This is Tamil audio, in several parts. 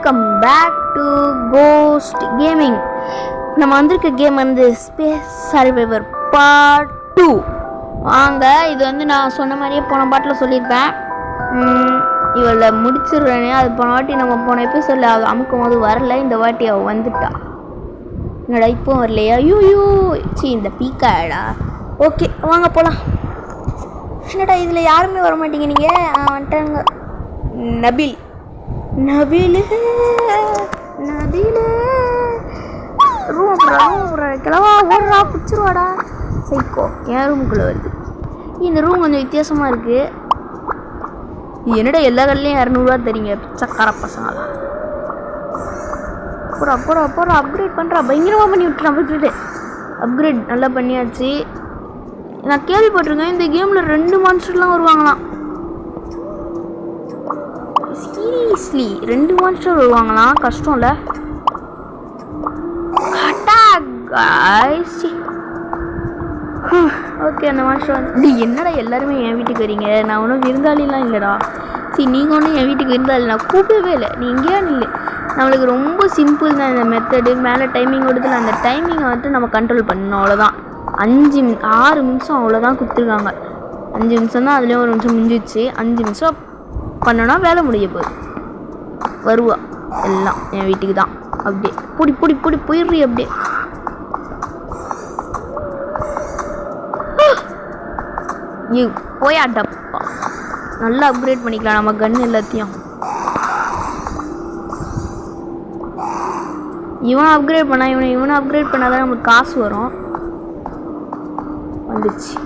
Welcome back to ghost gaming. நம்ம வந்திருக்க கேம் வந்து ஸ்பேஸ் சர்வைவர் பார்ட் 2. வாங்க, இது வந்து நான் சொன்ன மாதிரியே போன பாட்டில் சொல்லியிருப்பேன். இவளை முடிச்சிடுறேனே. அது போன வாட்டி நம்ம போன எபிசோடில் அவள் அமுக்கும் போது வரல. இந்த வாட்டி அவள் வந்துட்டா. என்னடா இப்போ வரலையா? ஐயோ இந்த பீக்காடா. ஓகே வாங்க போகலாம். என்னடா இதில் யாருமே வர மாட்டீங்க. நீங்கள் வந்துட்டாங்க. நபில் ரூம் கிளவா ஓடுறா, பிடிச்சிருவாடா. சைக்கோ என் ரூமுக்குள்ளே வருது. இந்த ரூம் கொஞ்சம் வித்தியாசமாக இருக்குது. என்னடா எல்லா கல்லையும் 200 தரீங்க பிச்சைக்கார பசங்களா. போடா அப்கிரேட் பண்ணுறா. பயங்கரமாக பண்ணி விட்டுறான். விட்டுட்டு அப்கிரேட் நல்லா பண்ணியாச்சு. நான் கேள்விப்பட்டிருக்கேன் இந்த கேமில் 2 மான்ஸ்டர்லாம் வருவாங்களாம். Seriously 2 monster வருவாங்களாம். கஷ்டம் இல்லை. ஓகே, அந்த மான்ஸ்டர் வந்து என்னடா எல்லாருமே என் வீட்டுக்கு வரீங்க? நான் ஒன்றும் விருந்தாளிலாம் இல்லைடா. நீங்கள் ஒன்றும் என் வீட்டுக்கு விருந்தாளி நான் கூப்பிடவே இல்லை. நீ எங்கேயா இல்லை. நம்மளுக்கு ரொம்ப சிம்பிள் தான் இந்த மெத்தடு. மேலே டைமிங் கொடுத்துல அந்த டைமிங்கை வந்துட்டு நம்ம கண்ட்ரோல் பண்ணணும். அவ்வளோதான். 6 நிமிஷம் அவ்வளோதான் கொடுத்துருக்காங்க. 5 நிமிஷம் தான். அதுலேயும் 1 நிமிஷம் முடிஞ்சிச்சு. 5 நிமிஷம் பண்ணோன்னா வேலை முடிய போகுது. வருவா எல்லாம் என் வீட்டுக்கு தான். அப்படியே பொடி போயிடுறி. அப்படியே போயாட்டப்பா. நல்லா அப்கிரேட் பண்ணிக்கலாம் நம்ம கன் எல்லாத்தையும். இவனை அப்கிரேட் பண்ணா இவனை அப்கிரேட் பண்ணாதான் நம்மளுக்கு காசு வரும். வந்துச்சு.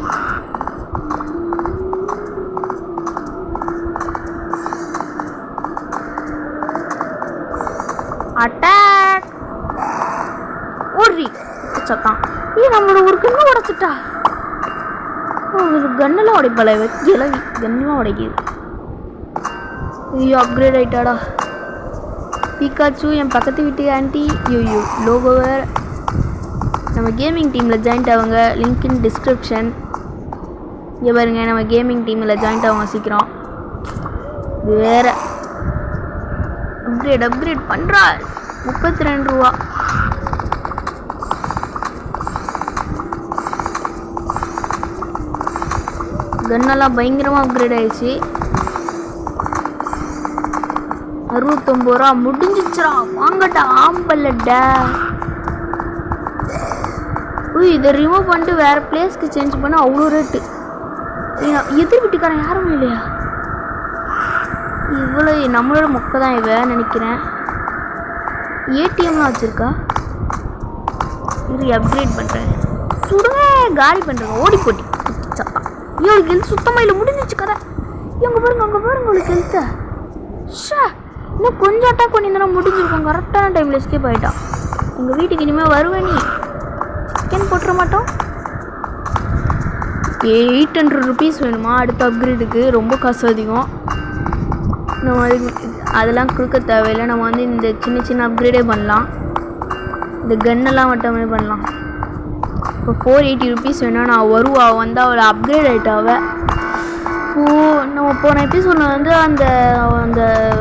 அட்டாக் ஓடி சத்தான். நம்மளோட ஒரு கண்ணை உடைச்சிட்டா. ஒரு கண்ணெல்லாம் உடைப்பாள கிளவி. கண்ணெல்லாம் உடைக்குது. ஐயோ அப்கிரேட் ஆகிட்டாடா. பிகாச்சு என் பக்கத்து வீட்டு ஆண்டி. ஐயோ லோகோ வேறு. நம்ம கேமிங் டீமில் ஜாயின்ட் ஆகுங்க. Link in description. இங்கே பாருங்க, நம்ம கேமிங் டீமில் ஜாயின்ட் ஆகுங்க சீக்கிரம். இது வேறு அப்கிரேட் பண்ணுறா. 32 ரூபா. கன்னெல்லாம் பயங்கரமாக அப்கிரேட் ஆயிடுச்சு. 69 ரூபா முடிஞ்சிச்சுரா. வாங்கட்டா ஆம்பல்லடா. இதை ரிமூவ் பண்ணிட்டு வேறு பிளேஸ்க்கு சேஞ்ச் பண்ண அவ்வளோ ரேட்டு. எதிர் வீட்டுக்காரன் யாருமே இல்லையா? இவ்வளோ நம்மளோட மொக்கை தான் இவ நினைக்கிறேன். ஏடிஎம்லாம் வச்சுருக்கா. இது அப்கிரேட் பண்ணுறேன். சுடுவே காலி பண்ணுறேங்க. ஓடி போட்டி சப்பா. இவளுக்கு ஹெல்த் சுத்தமாக இல்லை. முடிஞ்சிச்சு கதை. அங்கே பாருங்க அவளுக்கு ஹெல்த்தை. இன்னும் கொஞ்சம் அட்டாக் பண்ணியிருந்தா முடிஞ்சிருக்கோம். கரெக்டான டைமில் எஸ்கேப் ஆகிட்டான். எங்கள் வீட்டுக்கு இனிமேல் வருவேன். நீ சிக்கன் போட்டுற மாட்டோம். 800 ருபீஸ் வேணுமா அடுத்த அப்கிரேடுக்கு? ரொம்ப காசு அதிகம். நம்ம அதெல்லாம் கொடுக்க தேவையில்லை. நம்ம வந்து இந்த சின்ன அப்கிரேடே பண்ணலாம். இந்த கன்னெல்லாம் மட்டுமே பண்ணலாம். இப்போ 480 ருபீஸ் வேணால் நான் வருவா. வந்து அவளை அப்கிரேட் ஆகிட்டாவ. நம்ம போன எபிசோடில் வந்து அந்த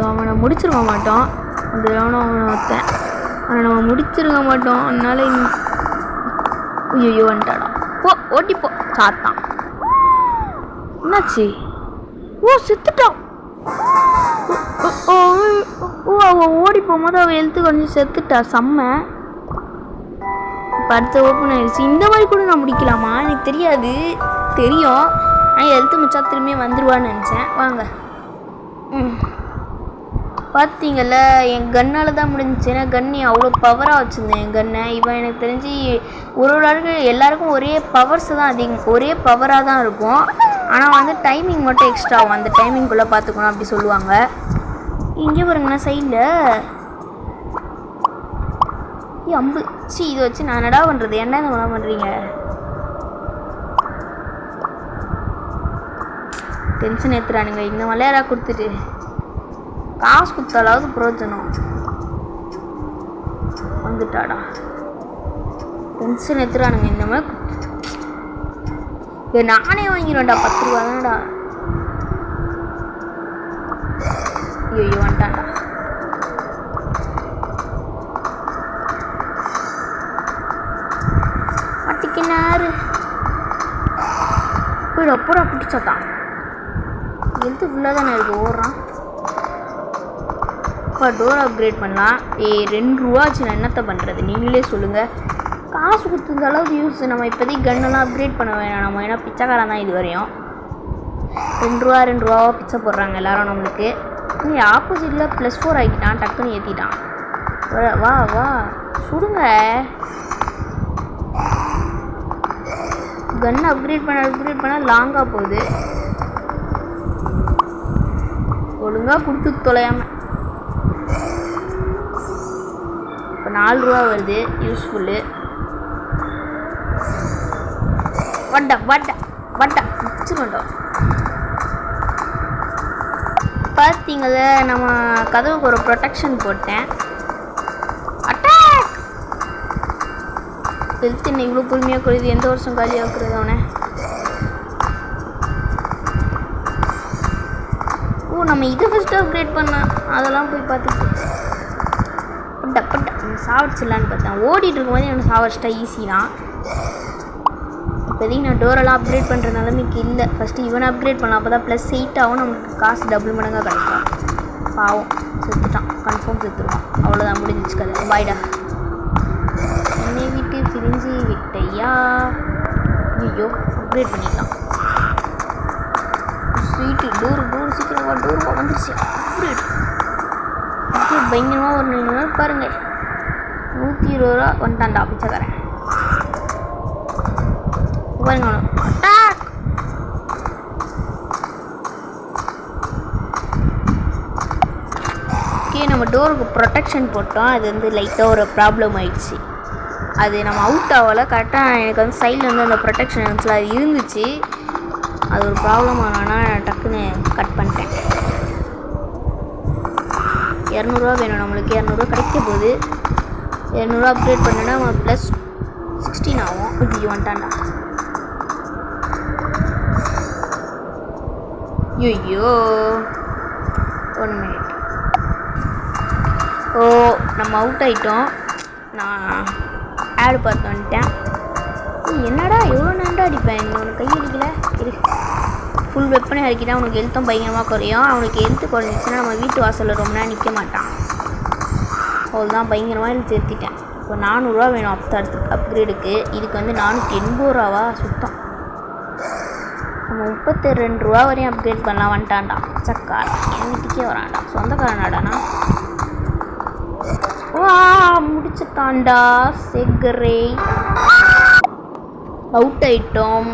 அவனை முடிச்சிருக்க மாட்டோம். அந்த அவனை ஒருத்தன் நம்ம முடிச்சிருக்க மாட்டோம். அதனால ஐயோ வந்துட்டாடா. ஓட்டிப்போ சாத்தான். என்னாச்சு? செத்துட்டான். அவள் ஓடி போகும்போது அவள் ஹெல்த்து கொஞ்சம் செத்துட்டா. செம்ம. அடுத்த ஓப்பன் ஆயிடுச்சு. இந்த மாதிரி கூட நான் முடிக்கலாமா? எனக்கு தெரியாது. தெரியும். நான் ஹெல்த்து மிச்சா திரும்பி வந்துடுவான்னு நினச்சேன். வாங்க. பார்த்தீங்கல்ல, என் கன்னால் தான் முடிஞ்சிச்சு. ஏன்னா கன்னி அவ்வளோ பவராக வச்சுருந்தேன் என் கன்னை. இவன் எனக்கு தெரிஞ்சு ஒரு எல்லாருக்கும் ஒரே பவர்ஸ் தான் அதிகம். ஒரே பவராக தான் இருக்கும். ஆனால் வந்து டைமிங் மட்டும் எக்ஸ்ட்ரா ஆகும். அந்த டைமிங்குள்ளே பார்த்துக்கணும் அப்படி சொல்லுவாங்க. இங்கே பாருங்கண்ணா சைடில் அம்பு. இதை வச்சு நான் என்னடா பண்ணுறது? என்ன இந்த மாதிரி பண்ணுறீங்க? டென்ஷன் ஏற்றுறானுங்க. இந்த மலையாரா கொடுத்துட்டு காசு கொடுத்தாலாவது பிரயோஜனம். வந்துட்டாடா. டென்ஷன் ஏற்றுறானுங்க. இந்த மாதிரி நானே வாங்கிடுவேன்டா. 10 ரூபா தானடா. ஐயோ வந்துட்டான்டா. அப்கிரேட் அப்புறம் பிடிச்சாதான் ஹெல்த்து ஃபுல்லாக தானே இருக்குது ஓடுறான். இப்போ டோர் அப்கிரேட் பண்ணலாம். 2 ரூபா ஆச்சு, நான் என்னத்தை பண்ணுறது நீங்களே சொல்லுங்கள். காசு கொடுத்துருந்த அளவுக்கு யூஸ். நம்ம இப்போதைக்கு கன்னெல்லாம் அப்கிரேட் பண்ண வேணாம். நம்ம ஏன்னா பிச்சைக்காரன் தான் இது வரையும். 2 ரூபாவா பிச்சை போடுறாங்க எல்லோரும் நம்மளுக்கு. ஆப்போசிட்டில் +4 ஆகிட்டான், டக்குன்னு ஏற்றிட்டான். வா வா சுடுங்க. கன் அப்கிரேட் பண்ண லாங்காக போகுது. ஒழுங்காக கொடுத்து தொலையாமல். இப்போ 4 ரூபா வருது யூஸ்ஃபுல்லு. வட்டா வட்டா வட்டா மிச்சு கொண்டோம். பார்த்தீங்கள நம்ம கதவுக்கு ஒரு ப்ரொடெக்ஷன் போட்டேன். அட்டாக் ஹெல்த் என்ன இவ்வளோ பொறுமையாக குறையுது. எந்த வருஷம் காலியாக்குறது அவனை. நம்ம இதை ஃபஸ்ட்டு அப்கிரேட் பண்ணேன். அதெல்லாம் போய் பார்த்துட்டு பட்டா சாவடிச்சிடலான்னு பார்த்தேன். ஓடிட்டு இருக்கும்போது எனக்கு சாவடிச்சிட்டா ஈஸி தான். இப்போதைக்கு நான் டோரெல்லாம் அப்கிரேட் பண்ணுற நிலைமைக்கு இல்லை. ஃபஸ்ட்டு இவனை அப்கிரேட் பண்ணலாம். அப்போ தான் +8 ஆகும். நமக்கு காசு டபுள் மடங்காக கிடைக்கும். பாவம் செத்துட்டான், கன்ஃபார்ம் செத்துருவான். அவ்வளோதான், முடிஞ்சிச்சு கதை. பாய்டா. என்னை விட்டு பிரிஞ்சு விட்டையா. ஐயோ அப்கிரேட் பண்ணிடலாம். ஸ்வீட்டு டோர் சீக்கிரமாக டோர் வந்துருச்சு. அப்கிரேட் பயங்கரமாக ஒரு 9 நாள் பாருங்கள். 120 ரூபா வந்துட்டான்டா பிச்சைக்காரன். பாருங்க அட்டாக். ஓகே நம்ம டோருக்கு ப்ரொடெக்ஷன் போட்டோம். அது வந்து லைட்டாக ஒரு ப்ராப்ளம் ஆயிடுச்சு. அது நம்ம அவுட் ஆகலை. கரெக்டாக எனக்கு வந்து சைடில் வந்து அந்த ப்ரொடெக்ஷன் இருந்துச்சு, அது இருந்துச்சு. அது ஒரு ப்ராப்ளம் ஆனானா டக்குன்னு கட் பண்ணிட்டேன். 200 ரூபா வேணும் நம்மளுக்கு. 200 ரூபா கிடைக்க போகுது. 200 ரூபா அப்கிரேட் பண்ணனா நம்ம +16 ஆகும். இது வந்துட்டான்டா. ஐயோ 1 மினிட். ஓ நம்ம அவுட் ஆகிட்டோம். நான் ஆடு பார்த்து வந்துட்டேன். என்னடா எவ்வளோ நேரம்டா அடிப்பேன். இங்கே உனக்கு கை அடிக்கல. இரு ஃபுல் வெப்பனே அடிக்கிட்டா அவனுக்கு ஹெல்த்தும் பயங்கரமாக குறையும். அவனுக்கு ஹெல்த்து குறைஞ்சிச்சுன்னா நம்ம வீட்டு வாசலில் ரொம்ப நேரம் நிற்க மாட்டான். அவ்வளோதான், பயங்கரமாக ஹெல்த் ஏற்றிட்டேன். இப்போ 400 ரூபா வேணும் அடுத்து அப்கிரேடுக்கு. இதுக்கு வந்து 480 ரூபாவா சுத்தம். நம்ம 32 ரூபா வரையும் அப்கிரேட் பண்ணலாம். வந்துட்டான்டா சக்கார். என் வீட்டுக்கே வரான்டா, சொந்தக்காரனாடானா. வா முடிச்சுட்டான்டா செகரே. அவுட் ஆகிட்டோம்.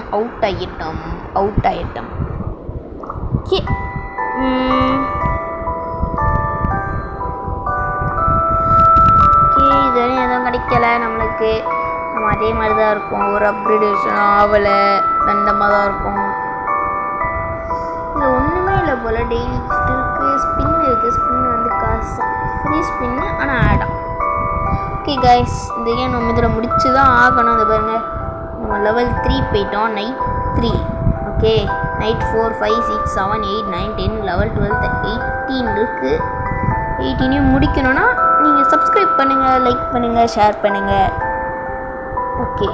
ஓகே இதுவரை எதுவும் கிடைக்கல நம்மளுக்கு. நம்ம அதே மாதிரி தான் இருக்கும். ஒரு அப்கிரேடேஷன் ஆகலை, தண்டமாக தான் இருக்கும். இதில் ஒன்றுமே இல்லை போல். டெய்லி கிஃப்ட் இருக்குது, ஸ்பின் இருக்குது. ஸ்பின் வந்து காசு ஃப்ரீ ஸ்பின்னு, ஆனால் ஆடாம். ஓகே கைஸ், இந்த கேம் நம்ம இதில் முடிச்சு தான் ஆகணும். அது பாருங்கள், நம்ம லெவல் 3 போயிட்டோம். நைட் 3. ஓகே நைட் 4 5 6 7 8 9 10 லெவல் 12 18 இருக்குது. 18 முடிக்கணும்னா நீங்கள் சப்ஸ்கிரைப் பண்ணுங்கள், லைக் பண்ணுங்கள், ஷேர் பண்ணுங்கள். ஓகே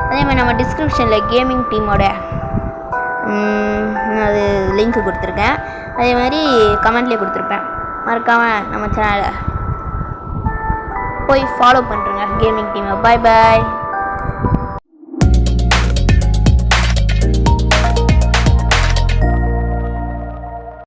அதேமாதிரி நம்ம டிஸ்கிரிப்ஷனில் கேமிங் டீமோட அது லிங்க் கொடுத்துருக்கேன். அதே மாதிரி கமெண்ட்லேயே கொடுத்துருப்பேன். மறக்காமல் நம்ம சேனலை போய் ஃபாலோ பண்ணுறேங்க கேமிங் டீமை. பாய் பாய்.